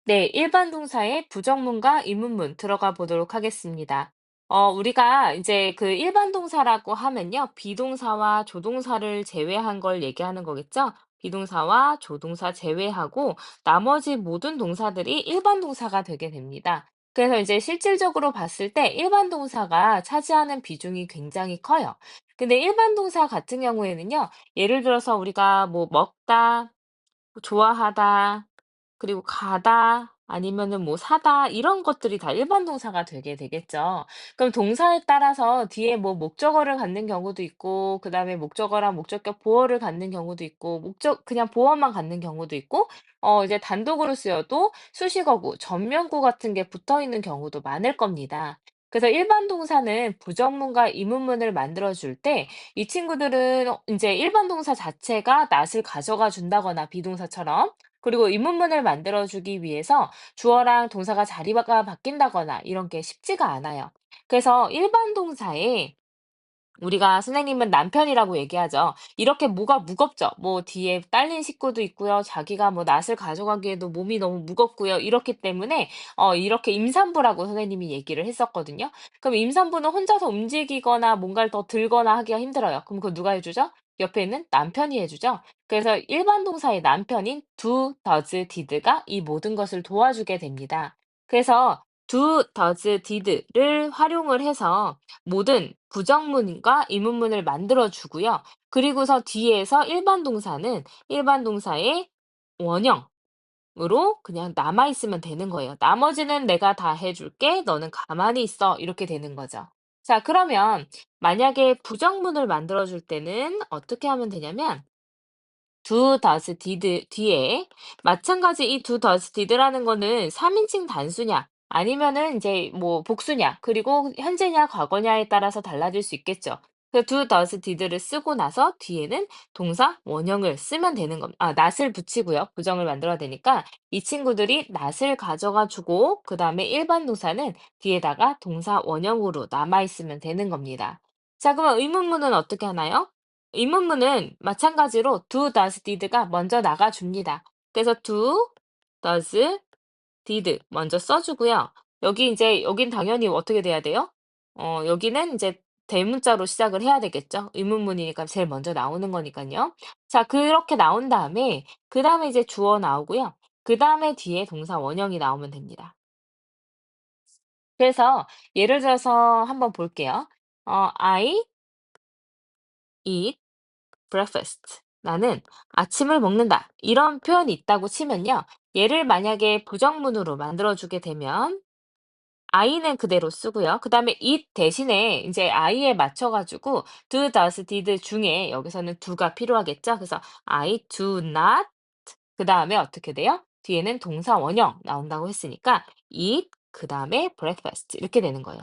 네, 일반 동사의 부정문과 의문문 들어가 보도록 하겠습니다. 우리가 이제 그 일반 동사라고 하면요, 비동사와 조동사를 제외한 걸 얘기하는 거겠죠? 비동사와 조동사 제외하고 나머지 모든 동사들이 일반 동사가 되게 됩니다. 그래서 이제 실질적으로 봤을 때 일반 동사가 차지하는 비중이 굉장히 커요. 근데 일반 동사 같은 경우에는요, 예를 들어서 우리가 뭐 먹다, 뭐 좋아하다, 그리고 가다 아니면은 뭐 사다 이런 것들이 다 일반 동사가 되게 되겠죠. 그럼 동사에 따라서 뒤에 뭐 목적어를 갖는 경우도 있고 그다음에 목적어랑 목적격 보어를 갖는 경우도 있고 목적 그냥 보어만 갖는 경우도 있고 이제 단독으로 쓰여도 수식어구, 전면구 같은 게 붙어 있는 경우도 많을 겁니다. 그래서 일반 동사는 부정문과 의문문을 만들어 줄 때 이 친구들은 인제 일반 동사 자체가 낫을 가져가 준다거나 비동사처럼 그리고 의문문을 만들어 주기 위해서 주어랑 동사가 자리가 바뀐다거나 이런 게 쉽지가 않아요. 그래서 일반 동사에 우리가 선생님은 남편이라고 얘기하죠. 이렇게 뭐가 무겁죠. 뭐 뒤에 딸린 식구도 있고요. 자기가 뭐 낫을 가져가기에도 몸이 너무 무겁고요. 이렇기 때문에 이렇게 임산부라고 선생님이 얘기를 했었거든요. 그럼 임산부는 혼자서 움직이거나 뭔가를 더 들거나 하기가 힘들어요. 그럼 그거 누가 해 주죠? 옆에 있는 남편이 해 주죠. 그래서 일반 동사의 남편인 do, does, did가 이 모든 것을 도와주게 됩니다. 그래서 do, does, did를 활용을 해서 모든 부정문과 의문문을 만들어 주고요. 그리고서 뒤에서 일반 동사는 일반 동사의 원형으로 그냥 남아 있으면 되는 거예요. "나머지는 내가 다 해 줄게. 너는 가만히 있어." 이렇게 되는 거죠. 자, 그러면 만약에 부정문을 만들어 줄 때는 어떻게 하면 되냐면 do, does, did 뒤에 마찬가지 이 do, does, did라는 거는 3인칭 단수냐 아니면은 이제 뭐 복수냐 그리고 현재냐 과거냐에 따라서 달라질 수 있겠죠. 그 do, does, did를 쓰고 나서 뒤에는 동사 원형을 쓰면 되는 겁니다. not을 붙이고요. 부정을 만들어야 되니까 이 친구들이 not을 가져가 주고 그다음에 일반 동사는 뒤에다가 동사 원형으로 남아 있으면 되는 겁니다. 자, 그러면 의문문은 어떻게 하나요? 의문문은 마찬가지로 do, does, did가 먼저 나가 줍니다. 그래서 do, does, did 먼저 써 주고요. 여기 인제 여긴 당연히 어떻게 돼야 돼요? 여기는 인제 대문자로 시작을 해야 되겠죠. 의문문이니까 제일 먼저 나오는 거니깐요. 자, 그렇게 나온 다음에 그다음에 이제 주어 나오고요. 그다음에 뒤에 동사 원형이 나오면 됩니다. 그래서 예를 들어서 한번 볼게요. I eat breakfast. 나는 아침을 먹는다. 이런 표현이 있다고 치면요. 얘를 만약에 부정문으로 만들어주게 되면 I는 그대로 쓰고요. 그다음에 it 대신에 이제 I에 맞춰가지고 do, does, did 중에 여기서는 do가 필요하겠죠. 그래서 I do not 그다음에 어떻게 돼요? 뒤에는 동사 원형 나온다고 했으니까 eat 그다음에 breakfast 이렇게 되는 거예요.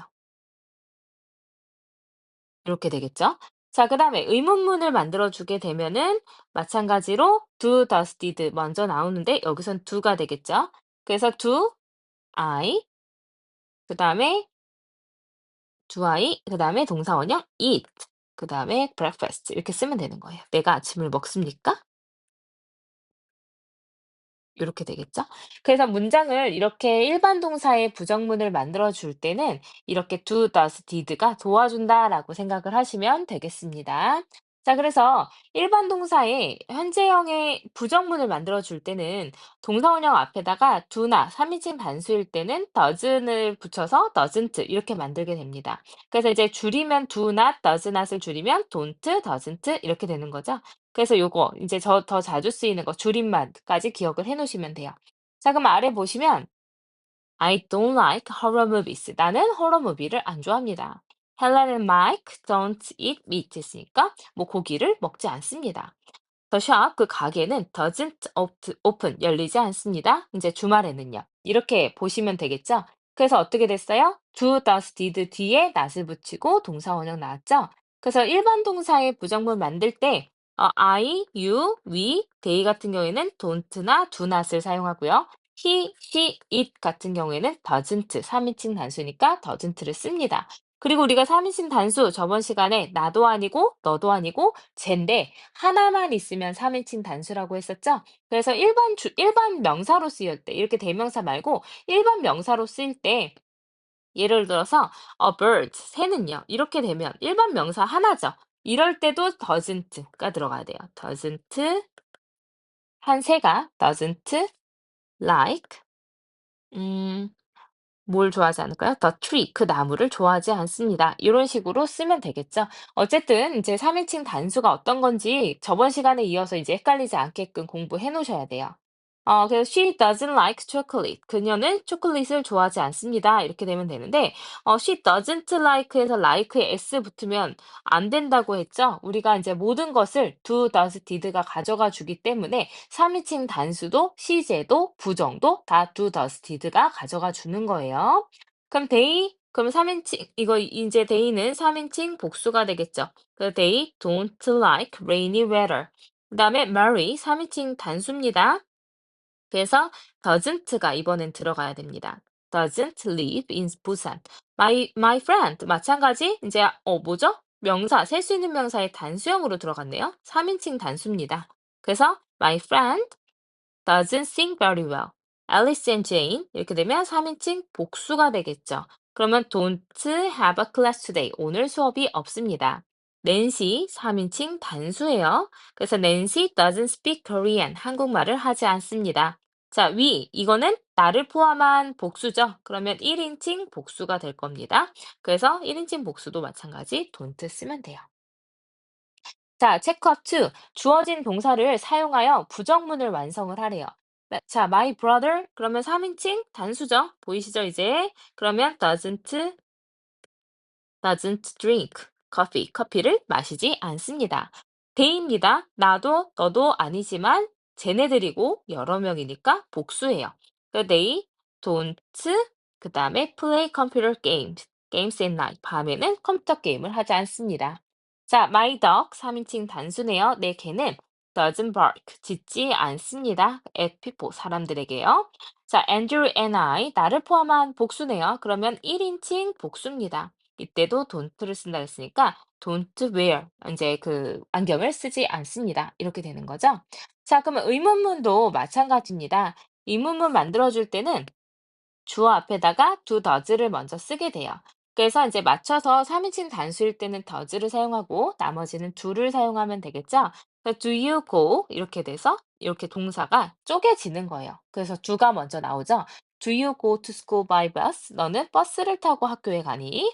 이렇게 되겠죠? 자, 그다음에 의문문을 만들어 주게 되면은 마찬가지로 do, does, did 먼저 나오는데 여기선 do가 되겠죠? 그래서 I 그다음에 그다음에 동사 원형 eat 그다음에 breakfast 이렇게 쓰면 되는 거예요. "내가 아침을 먹습니까?" 요렇게 되겠죠? 그래서 문장을 이렇게 일반 동사의 부정문을 만들어 줄 때는 이렇게 do, does, did가 도와준다라고 생각을 하시면 되겠습니다. 자, 그래서 일반 동사의 현재형의 부정문을 만들어 줄 때는 동사원형 앞에다가 do나 3인칭 단수일 때는 doesn't 붙여서 doesn't 이렇게 만들게 됩니다. 그래서 이제 줄이면 do not, does not을 줄이면 don't, doesn't 이렇게 되는 거죠. 그래서 요거 인제 더 자주 쓰이는 거 줄임말까지 기억을 해 놓으시면 돼요. 자, 그럼 아래 보시면 I don't like horror movies. 나는 호러 무비를 안 좋아합니다. Helen and Mike don't eat meat 했으니까 뭐 고기를 먹지 않습니다. The shop 그 가게는 doesn't open 열리지 않습니다. 인제 주말에는요. 이렇게 보시면 되겠죠? 그래서 어떻게 됐어요? do, does, did 뒤에 not을 붙이고 동사 원형 나왔죠? 그래서 일반 동사의 부정문 만들 때 I, you, we, they 같은 경우에는 don't나 do not을 사용하고요. he, she, it 같은 경우에는 doesn't 3인칭 단수니까 doesn't를 씁니다. 그리고 우리가 3인칭 단수 저번 시간에 나도 아니고 너도 아니고 쟤인데 하나만 있으면 3인칭 단수라고 했었죠? 그래서 일반 명사로 쓰일 때 이렇게 대명사 말고 일반 명사로 쓰일 때 예를 들어서 a bird 새는요. 이렇게 되면 일반 명사 하나죠. 이럴 때도 doesn't가 들어가야 돼요. doesn't 한 새가 doesn't like 음 뭘 좋아하지 않을까요? The tree, 그 나무를 좋아하지 않습니다. 이런 식으로 쓰면 되겠죠. 어쨌든 이제 3인칭 단수가 어떤 건지 저번 시간에 이어서 이제 헷갈리지 않게끔 공부해 놓으셔야 돼요. 그래서 she doesn't like chocolate. 그녀는 초콜릿을 좋아하지 않습니다. 이렇게 되면 되는데, she doesn't like에서 like에 s 붙으면 안 된다고 했죠. 우리가 이제 모든 것을 do, does, did가 가져가 주기 때문에 3인칭 단수도 시제도 부정도 다 do, does, did가 가져가 주는 거예요. 그럼 그럼 3인칭 이거 이제 they는 3인칭 복수가 되겠죠. 그 they don't like rainy weather. 그다음에 Mary 3인칭 단수입니다. 그래서 doesn't가 이번엔 들어가야 됩니다. doesn't live in Busan. My friend 마찬가지 이제 뭐죠? 명사 셀 수 있는 명사의 단수형으로 들어갔네요. 3인칭 단수입니다. 그래서 my friend doesn't sing very well. Alice and Jane 이렇게 되면 3인칭 복수가 되겠죠. 그러면 don't have a class today. 오늘 수업이 없습니다. Nancy 3인칭 단수예요. 그래서 Nancy doesn't speak Korean. 한국말을 하지 않습니다. 자, we 이거는 나를 포함한 복수죠. 그러면 1인칭 복수가 될 겁니다. 그래서 1인칭 복수도 마찬가지 don't 쓰면 돼요. 자, 체크업 2. 주어진 동사를 사용하여 부정문을 완성을 하래요. 자, my brother 그러면 3인칭 단수죠. 보이시죠, 이제? 그러면 doesn't drink coffee. 커피를 마시지 않습니다. they입니다. 나도 너도 아니지만 쟤네들이고 여러 명이니까 복수예요. they don't 그다음에 play computer games at night. 밤에는 컴퓨터 게임을 하지 않습니다. 자, my dog 3인칭 단수네요. 내 개는 doesn't bark 짖지 않습니다. at people 사람들에게요. 자, Andrew and I 나를 포함한 복수네요. 그러면 1인칭 복수입니다. 이때도 don't를 쓴다 했으니까 don't wear 이제 그 안경을 쓰지 않습니다. 이렇게 되는 거죠. 자, 그러면 의문문도 마찬가지입니다. 의문문 만들어줄 때는 주어 앞에다가 do, does를 먼저 쓰게 돼요. 그래서 이제 맞춰서 3인칭 단수일 때는 does를 사용하고 나머지는 do를 사용하면 되겠죠. 그래서 do you go 이렇게 돼서 이렇게 동사가 쪼개지는 거예요. 그래서 do가 먼저 나오죠. Do you go to school by bus? 너는 버스를 타고 학교에 가니?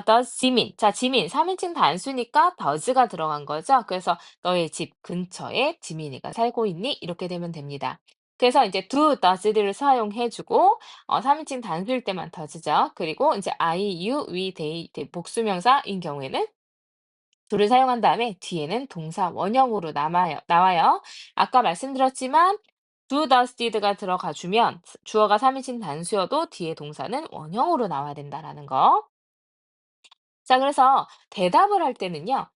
does 지민. 자, 지민 3인칭 단수니까 does가 들어간 거죠. 그래서 너의 집 근처에 지민이가 살고 있니? 이렇게 되면 됩니다. 그래서 이제 do, does를 사용해 주고 3인칭 단수일 때만 does죠. 그리고 이제 I, you, we, they 복수명사인 경우에는 do를 사용한 다음에 뒤에는 동사 원형으로 나와요. 아까 말씀드렸지만 do, does, did가 들어가 주면 주어가 3인칭 단수여도 뒤에 동사는 원형으로 나와야 된다라는 거. 자, 그래서 대답을 할 때는요.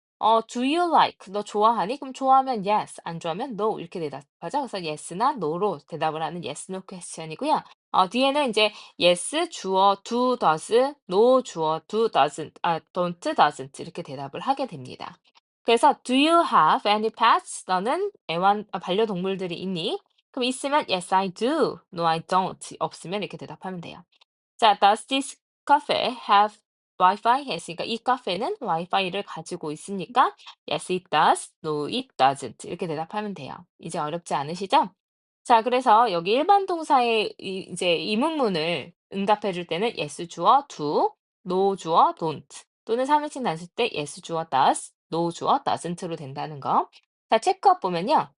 "Do you like?" "너 좋아하니?" 그럼 좋아하면 yes, 안 좋아하면 no 이렇게 대답하죠. 그래서 yes나 no로 대답을 하는 yes, no question이고요. 뒤에는 이제 yes 주어 do, does, no 주어 do, doesn't, don't, doesn't 이렇게 대답을 하게 됩니다. 그래서 "Do you have any pets?" 너는 반려동물들이 있니? 그럼 있으면 yes, I do. No, I don't. 없으면 이렇게 대답하면 돼요. 자, does this cafe have Wi-Fi? 했으니까 이 카페는 와이파이를 가지고 있습니까? Yes, it does. No, it doesn't. 이렇게 대답하면 돼요. 이제 어렵지 않으시죠? 자, 그래서 여기 일반 동사의 이제 의문문을 응답해 줄 때는 yes 주어 do, no 주어 don't 또는 3인칭 단수 때 yes 주어 does, no 주어 doesn't로 된다는 거. 자, 체크업 보면요.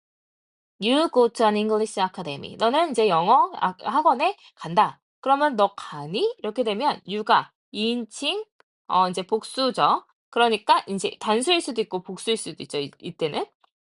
You go to an English academy. 너는 이제 영어 학원에 간다. 그러면 너 가니? 이렇게 되면 you가 2인칭 이제 복수죠. 그러니까 이제 단수일 수도 있고 복수일 수도 있죠. 이때는.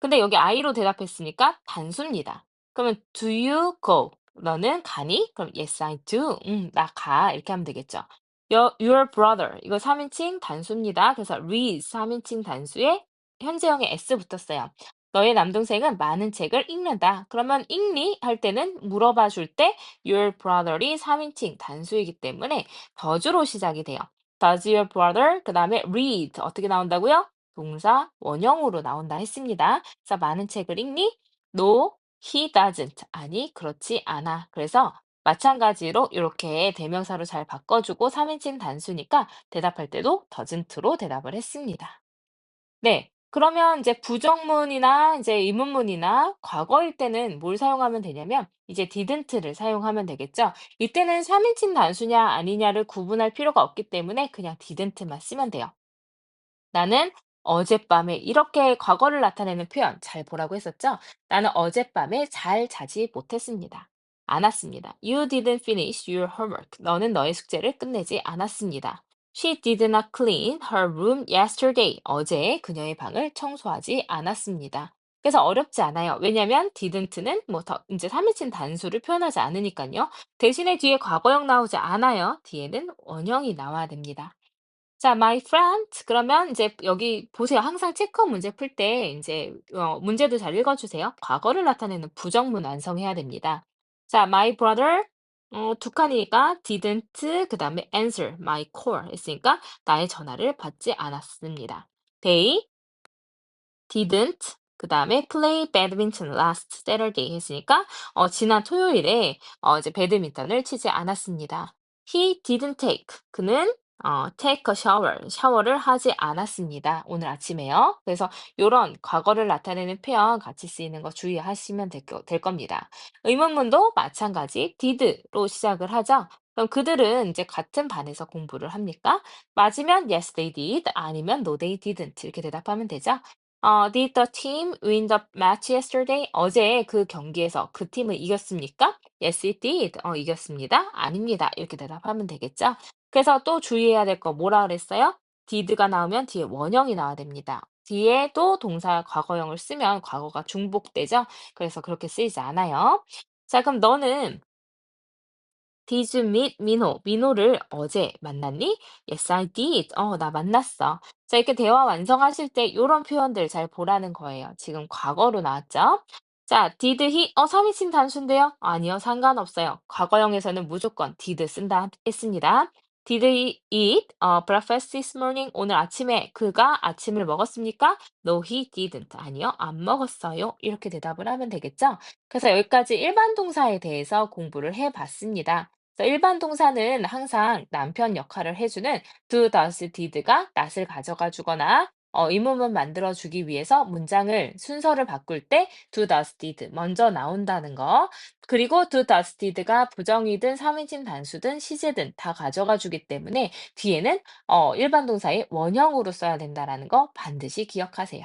근데 여기 I로 대답했으니까 단수입니다. 그러면 do you go? 너는 가니? 그럼 yes, I do. 나 가. 이렇게 하면 되겠죠. Your brother. 이거 3인칭 단수입니다. 그래서 reads 3인칭 단수에 현재형에 s 붙었어요. 너의 남동생은 많은 책을 읽는다. 그러면 읽니? 할 때는 물어봐 줄 때 your brother이 3인칭 단수이기 때문에 더주로 시작이 돼요. Does your brother? 그 다음에 read. 어떻게 나온다고요? 동사 원형으로 나온다 했습니다. 그래서 많은 책을 읽니? No, he doesn't. 아니, 그렇지 않아. 그래서 마찬가지로 이렇게 대명사로 잘 바꿔주고 3인칭 단수니까 대답할 때도 doesn't로 대답을 했습니다. 네. 그러면 이제 부정문이나 이제 의문문이나 과거일 때는 뭘 사용하면 되냐면 이제 didn't를 사용하면 되겠죠. 이때는 3인칭 단수냐 아니냐를 구분할 필요가 없기 때문에 그냥 didn't만 쓰면 돼요. 나는 어젯밤에 이렇게 과거를 나타내는 표현 잘 보라고 했었죠? 나는 어젯밤에 잘 자지 못했습니다. 않았습니다. You didn't finish your homework. 너는 너의 숙제를 끝내지 않았습니다. She did not clean her room yesterday. 어제 그녀의 방을 청소하지 않았습니다. 그래서 어렵지 않아요. 왜냐면 didn't는 뭐 더 이제 3인칭 단수를 표현하지 않으니까요. 대신에 뒤에 과거형 나오지 않아요. 뒤에는 원형이 나와야 됩니다. 자, my friend. 그러면 이제 여기 보세요. 항상 체크 문제 풀 때 이제 문제도 잘 읽어 주세요. 과거를 나타내는 부정문 완성해야 됩니다. 자, my brother 두 칸이니까 didn't 그다음에 answer my call 했으니까 나의 전화를 받지 않았습니다. They didn't 그다음에 play badminton last Saturday 했으니까 지난 토요일에 이제 배드민턴을 치지 않았습니다. He didn't take 그는 take a shower 샤워를 하지 않았습니다. 오늘 아침에요. 그래서 요런 과거를 나타내는 표현 같이 쓰이는 거 주의하시면 될 겁니다. 의문문도 마찬가지 did로 시작을 하죠. 그럼 그들은 이제 같은 반에서 공부를 합니까? 맞으면 yes they did 아니면 no they didn't 이렇게 대답하면 되죠. Did the team win the match yesterday? 어제 그 경기에서 그 팀을 이겼습니까? Yes, it did. 이겼습니다. 아닙니다. 이렇게 대답하면 되겠죠? 그래서 또 주의해야 될 거 뭐라 그랬어요? did가 나오면 뒤에 원형이 나와야 됩니다. 뒤에도 동사 과거형을 쓰면 과거가 중복되죠? 그래서 그렇게 쓰이지 않아요. 자, 그럼 너는 Did you meet 민호? 민호를 어제 만났니? Yes, I did. 나 만났어. 자, 이렇게 대화 완성하실 때 이런 표현들 잘 보라는 거예요. 지금 과거로 나왔죠? 자, did he? 3인칭 단수인데요? 아니요, 상관없어요. 과거형에서는 무조건 did 쓴다 했습니다. Did he eat breakfast this morning? 오늘 아침에 그가 아침을 먹었습니까? No, he didn't. 아니요, 안 먹었어요. 이렇게 대답을 하면 되겠죠? 그래서 여기까지 일반 동사에 대해서 공부를 해봤습니다. 그래서 일반 동사는 항상 남편 역할을 해주는 do, does, did가 not을 가져가 주거나 의문문 만들어 주기 위해서 문장을 순서를 바꿀 때 do, does, did 먼저 나온다는 거. 그리고 do, does, did가 부정이든 3인칭 단수든 시제든 다 가져가 주기 때문에 뒤에는 일반 동사의 원형으로 써야 된다라는 거 반드시 기억하세요.